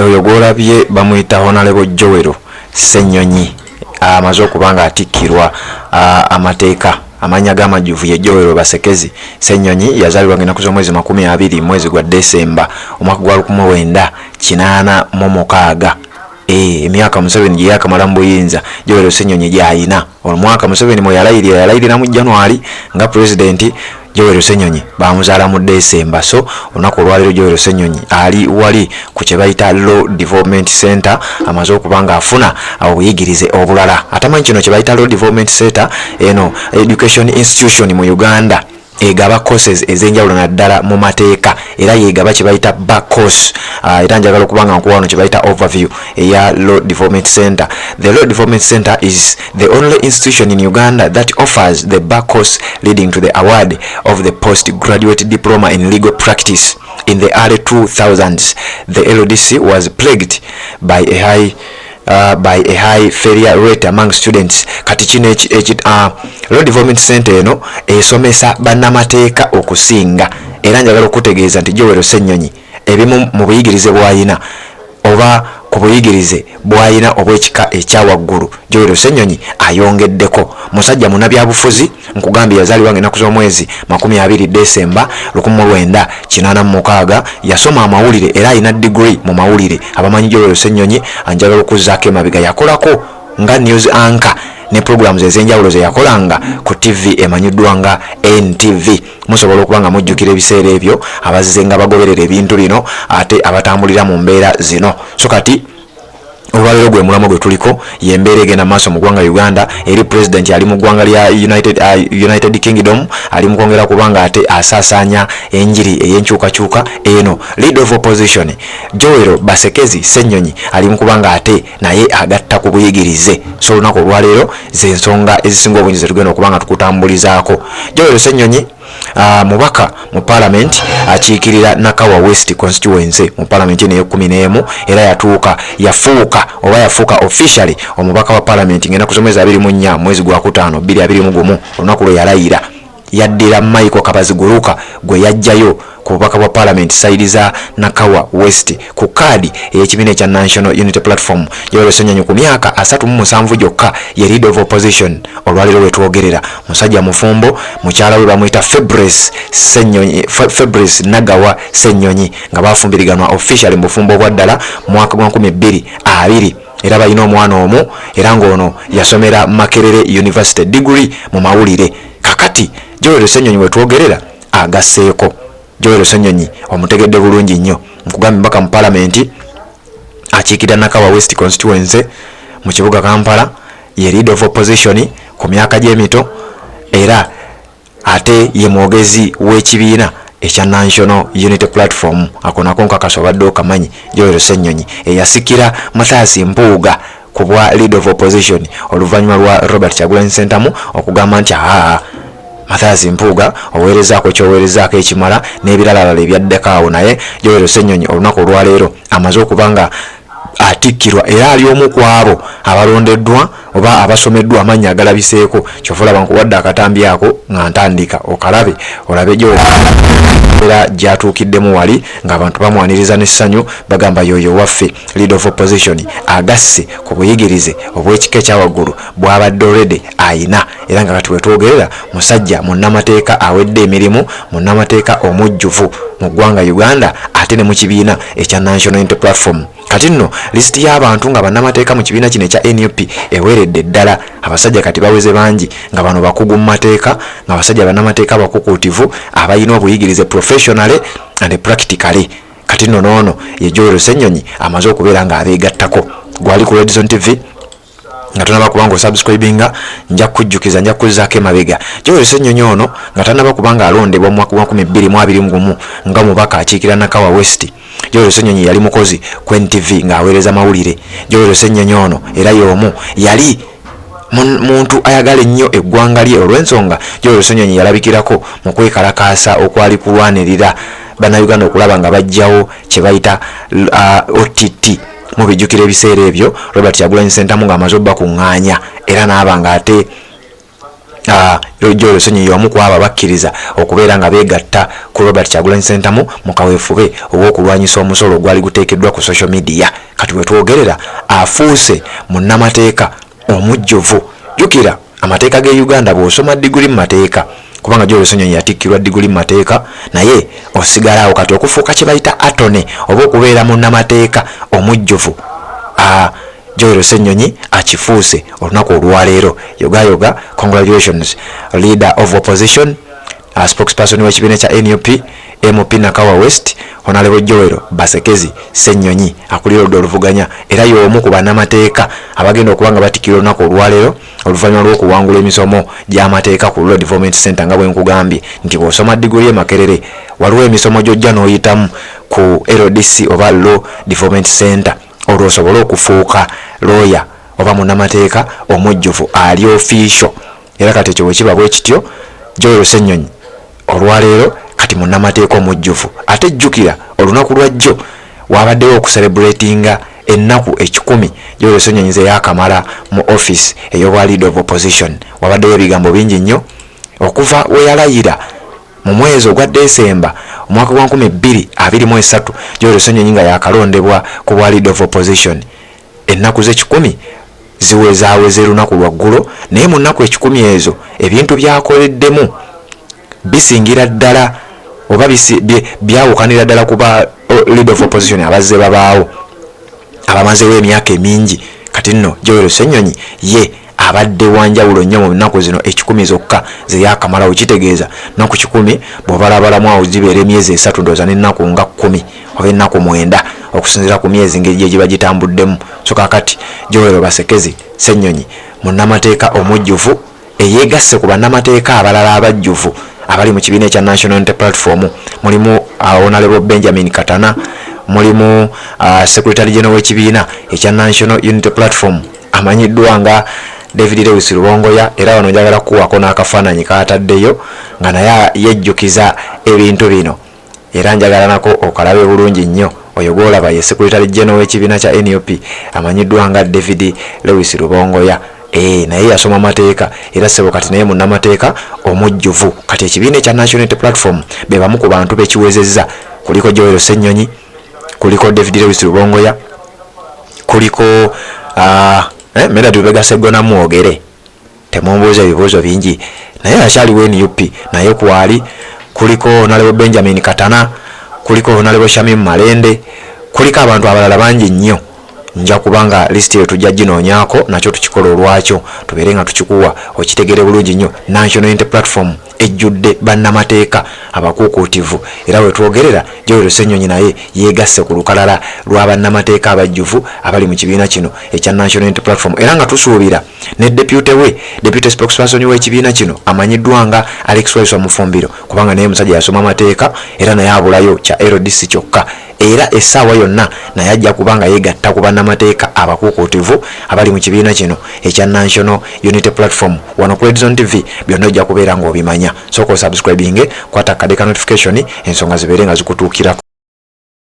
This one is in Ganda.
oyo gwolabye bamuyita Honorable Joel Ssenyonyi amaze okubanga atikkirwa amateeka amanya g'amajjuvu ye Joel Basekezi Ssenyonyi yazaalibwa ng'ennaku z'omwezi 20 mwezi gwa Desemba omwaka gwa 1996 emyaka Museveni gye yakamala mu buyinza Joel Ssenyonyi gy'ayina omwaka Museveni mwe yalayirira mu January nga president Joel Ssenyonyi bamuzaala mu Desemba. So olunaku olwaleero Joel Ssenyonyi ali wali ku kye bayita Law Development Center amaze okubanga afuna obuyigirize obulala. Atamanyi kino kye bayita Law Development Center eno education institution mu Uganda egaba courses ezenjawulo naddala mu mateeka era yegaba kye bayita back course era njagala okubanga nkuwano kye bayita overview eya Law Development Center. The Law Development Center is the only institution in Uganda that offers the back course leading to the award of the postgraduate diploma in legal practice. In the early 2000s, the LDC was plagued by a high failure rate among students. Kati kino Law Development Center eno esomesa bannamateeka okusinga era njagala okutegeeza nti Joel Ssenyonyi ebimu mu buyigirize bw'ayina oba ku buyigirize bw'ayina obw'ekika ekyawaggulu Joel Ssenyonyi ayongeddeko. Musajja munnabyabufuzi nkugambye yazaalibwa ng'ennaku z'omwezi 20 Desemba 1986 yasoma amawulire era ayina degree mu mawulire. Abamanyi Joel Ssenyonyi anjagala okuzzaako emabega yakolako nga news anchor ne programs ezenjawulo ze yakolanga ku TV emanyiddwa nga NTV. Musobola okubanga mujjukira ebiseera ebyo abazze nga bagoberera ebintu bino ate abatambulira mu mbeera zino. So kati olwaleero gwe mulamo gwe tuliko yembeera egenda maaso mu ggwanga Uganda eri president ali mu ggwanga lya United Kingdom ali mu kwongera kubanga ate asaasaanya enjiri ey'enkyukakyuka eno. Leader of opposition Joel Basekezi Ssenyonyi ali mu kubanga ate naye agatta ku buyigirize. So olunaku olwaleero z'ensonga ezisinga obungi ze tugenda okubanga tukutambulizaako. Joel Ssenyonyi mubaka mu parliament akiikirira Nakawa West constituency mu parliament eno ey'ekumi era yafuuka officially omubaka wa parliament ng'ennaku z'omwezi 24 mwezi gwa 5 2021 olunaku lwe yalayira yaddira Michael Kabaziguruka gwe yajjayo ku bubaka bwa parliament side za Nakawa West ku kaadi ey'ekibiina ekya National Unity Platform. Joel Ssenyonyi ku myaka 37 gyokka ye leader of opposition. Olwaleero lwe twogerera musajja mufumbo mukyala we bamuyita Fabrice Nagawa Ssenyonyi nga bafumbiriganwa officially mu bufumbo bwa ddala mwaka gwa 2020 era balina omwana omu era ng'ono yasomera Makerere University degree mu mawulire. Kakati Joel Ssenyonyi we twogerera agasseeko. Joel Ssenyonyi omutegedde bulungi nnyo nkugambye mbaka mu parliament akiikirira Nakawa West constituency mu kibuga Kampala ye leader of opposition ku myaka gy'emito era ate ye mwogezi w'ekibiina ekya National Unity Platform. Ako nako nkakasa obadde okamanyi Joel Ssenyonyi eyasikira Mathias Mpuuga ku bwa leader of opposition oluvannyuma lwa Robert Kyagulanyi Ssentamu okugamba nti Mathias Mpuuga oweerezaako kyoweerezaako ekimala n'ebirala ebyaddeko awo. Naye Joel Ssenyonyi olunaku olwaleero amaze okubanga atikkirwa era ali omu ku abo abalondeddwa oba abasomeddwa amannya agalabiseeko. Kyova olaba nkuwadde akatambi ako nga ntandika okalabe olabe Joel era gyatuukiddemu wali ng'abantu bamwaniriza n'essanyu bagamba yoyo waffe leader of opposition agasse ku buyigirize obw'ekika ekyawaggulu bw'abadde already ayina era nga kati wetwogerera musajja munnamateeka awedde emirimu munnamateeka omujjuvu mu ggwanga Uganda ate ne mu kibiina ekya National Unity Platform. Kati nno lisiti y'abantu nga bannamateeka mu kibiina kino ekya NUP eweeredde ddala. Abasajja kati baweze bangi nga bano bakugu mu mateeka nga basajja bannamateeka bakukuutivu abalina obuyigirize professionally and practically. Kati nno noono ye Joel Ssenyonyi amaze okubeera nga abeegattako. Gwali ku Red Zone TV nga tonaba kubanga osubscribinga nja kujjukiza nja kuzzaako emabega Joel Ssenyonyi ono nga tanaba kubanga alondebwa mu mwaka gwa 2021 nga mubaka akiikira Nakawa West. Joel Ssenyonyi yali mukozi ku NTV ng'aweereza mawulire. Joel Ssenyonyi ono era y'omu yali muntu ayagala ennyo eggwanga lye olw'ensonga Joel Ssenyonyi yalabikirako mu kwekalakaasa okwali kulwanirira bannayuganda okulaba nga bajjawo kye bayita OTT. Mu bijjukira ebiseera ebyo Robert Kyagulanyi Ssentamu ng'amaze okubakuŋŋaanya era n'aba ng'ate Joel Ssenyonyi y'omu ku abo bakkiriza okubeera nga beegatta ku Robert Kyagulanyi Ssentamu mu kaweefube obw'okulwanyisa omusolo ogwali guteekeddwa ku social media. Kati we twogerera afuuse munnamateeka omujjuvu. Jjukira amateeka g'e Uganda bw'osoma diguli mu mateeka kubanga Joel Ssenyonyi yatikkirwa diguli mu mateeka naye osigalawo kati okufuuka kye bayita atone oba okubeera munnamateeka omujjuvu. Joel Ssenyonyi akifuuse olunaku olwaleero. Yoga congratulations leader of opposition spokesperson w'ekibiina kya NUP MP Nakawa West Honorable Joel Basekezi Ssenyonyi akulira oluvuganya era y'omu ku bannamateeka abagenda okubanga batikira olunaku olwaleero oluvannyuma lw'okuwangula emisomo gy'amateeka ku Law Development Center nga bwe nkugambye nti bw'osoma diguli e Makerere waliwo emisomo gy'ojja n'oyitamu ku LDC oba Law Development Center olwo osobole okufuuka lawyer oba munnamateeka omujjuvu ali official. Era kati ekyo bwe kiba bwe kityo Joel Ssenyonyi olwaleero kati munnamateeka omujjuvu. Ate jjukira olunaku lwajjo wabaddewo okucelebratinga ennaku 10 Joel Ssenyonyi ze yakamala mu office ey'obwa leader of opposition. Wabaddewo ebigambo bingi nnyo okuva we yalayira mu mwezi ogwa Desemba omwaka gwa 2023 Joel Ssenyonyi nga yakalondebwa ku bwa leader of opposition. Ennaku ze 10 ziwezaweze lunaku lwaggulo naye mu nnaku 10 ezo ebintu byakoleddemu bisingira ddala oba byawukanira ddala kuba leader of opposition abazze babaawo abamazewo emyaka emingi. Kati nno Joel Ssenyonyi ye abadde wanjawulo nnyo mu nnaku zino 10 zokka ze yakamala. Okitegeeza nnaku 10 bw'obalabalamu awo zibeera emyezi 3 ndowooza n'ennaku nga 10 oba ennaku 9 okusinziira ku myezi engeri gye giba gitambuddemu. So kaakati Joel Basekezi Ssenyonyi munnamateeka omujjuvu eyeegasse ku bannamateeka abalala abajjuvu abali mu kibiina ekya National Unity Platform. Mulimu Honorable Benjamin Katana, mulimu Secretary General w'ekibiina ekya National Unity Platform amanyiddwa nga David Lewis Rubongoya era wano njagala kuwako n'akafaananyi kaataddeyo nga naye yejjukiza ebintu bino era njagala nako okalabe bulungi nnyo. Oyo gwolaba ye Secretary General w'ekibiina kya NUP amanyiddwa nga David Lewis Rubongoya. Naye yasoma mateeka era sebo kati naye munnamateeka omujjuvu. Kati ekibiina ekya National Unity Platform be bamu ku bantu bekiwezezza. Kuliko Joel Ssenyonyi, kuliko David Lewis Rubongoya, kuliko Medard Lubega Sseggona mwogere temumbuuza ebibuuzo bingi naye akyaliwo NUP naye kwali kuliko Honorable Benjamin Katana, kuliko Honorable Shamim Malende, kuliko abantu abalala bangi nnyo. Nja kubanga list eyo tujja ginoonyaako nakyo tukikola olwakyo tubeere nga tukikuwa okitegere bulungi nnyo. National Unity Platform ejjudde bannamateeka abakuukuutivu era we twogerera Joel Ssenyonyi naye yeegasse ku lukalala lwa bannamateeka abajjuvu abali mu kibiina kino ekya National Unity Platform era nga tusuubira ne deputy spokesperson w'ekibiina kino amanyiddwa nga Alex Waiswa Mufumbiro kubanga naye musajja yasoma amateeka era naye abulayo kya LDC kyokka era essaawa yonna naye ajja kubanga yeegatta ku bannamateeka abakuukuutivu abali mu kibiina kino ekya National Unity Platform. Wano ku Redzone TV byonna ojja kubeera ng'obimanya. Sooka osubscribinge kwata kadeka notification ensonga zibeere nga zikutuukirako.